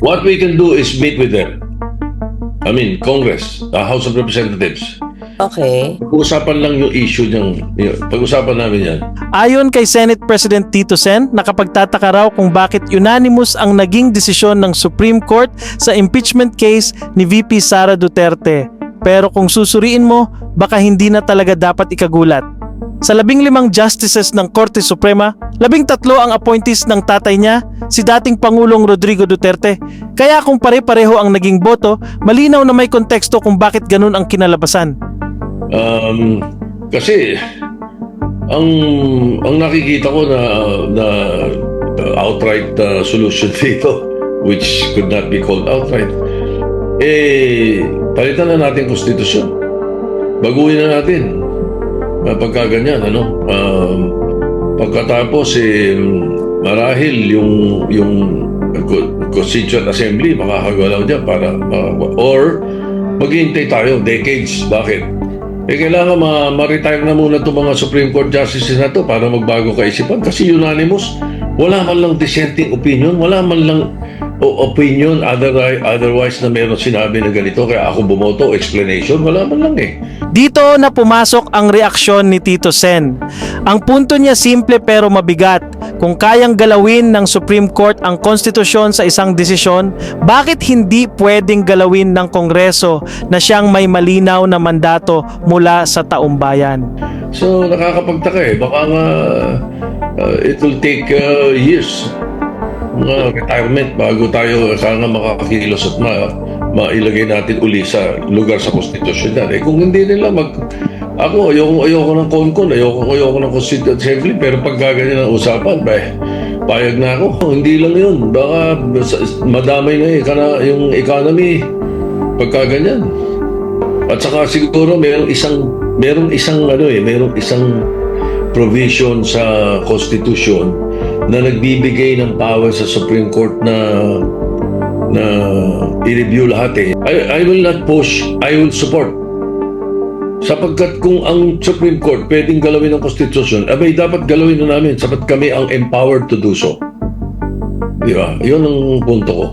What we can do is meet with them. I mean, Congress, House of Representatives. Okay. Pag-usapan lang yung issue niyang, pag-usapan namin yan. Ayon kay Senate President Tito Sen, nakapagtataka raw kung bakit unanimous ang naging desisyon ng Supreme Court sa impeachment case ni VP Sara Duterte. Pero kung susuriin mo, baka hindi na talaga dapat ikagulat. Sa 15 justices ng Korte Suprema, 13 ang appointees ng tatay niya, si dating Pangulong Rodrigo Duterte. Kaya kung pare-pareho ang naging boto, malinaw na may konteksto kung bakit ganun ang kinalabasan. Kasi ang nakikita ko na outright solution dito, which could not be called outright, palitan na natin konstitusyon. Baguhin na natin. Pagka ganyan, pagkatapos marahil yung Constituent Assembly makakagalaw dyan para or maghihintay tayo decades. Bakit? Kailangan ma-retire na muna itong mga Supreme Court Justices na to para magbago kaisipan kasi unanimous, wala man lang dissenting opinion, wala man lang opinion otherwise na meron sinabi na ganito kaya ako bumoto, explanation, wala man lang Dito na pumasok ang reaksyon ni Tito Sen. Ang punto niya simple pero mabigat. Kung kayang galawin ng Supreme Court ang konstitusyon sa isang desisyon, bakit hindi pwedeng galawin ng Kongreso na siyang may malinaw na mandato mula sa taumbayan? So nakakapagtaka baka nga it will take years retirement bago tayo nga makakakilos at mailagay natin uli sa lugar sa konstitusyon na. Kung hindi nila ako, ayoko ng CONCON, ayoko ng Constituent Assembly, pero pag gaganyan ang usapan, payag na ako. Hindi lang yun. Baka madamay na yung economy pagka ganyan. At saka siguro merong isang provision sa Constitution na nagbibigay ng power sa Supreme Court na i-review lahat I will not push, I will support. Sapagkat kung ang Supreme Court pwedeng galawin ng Constitution, dapat galawin na namin sapat kami ang empowered to do so. Di ba? Yun ang punto ko.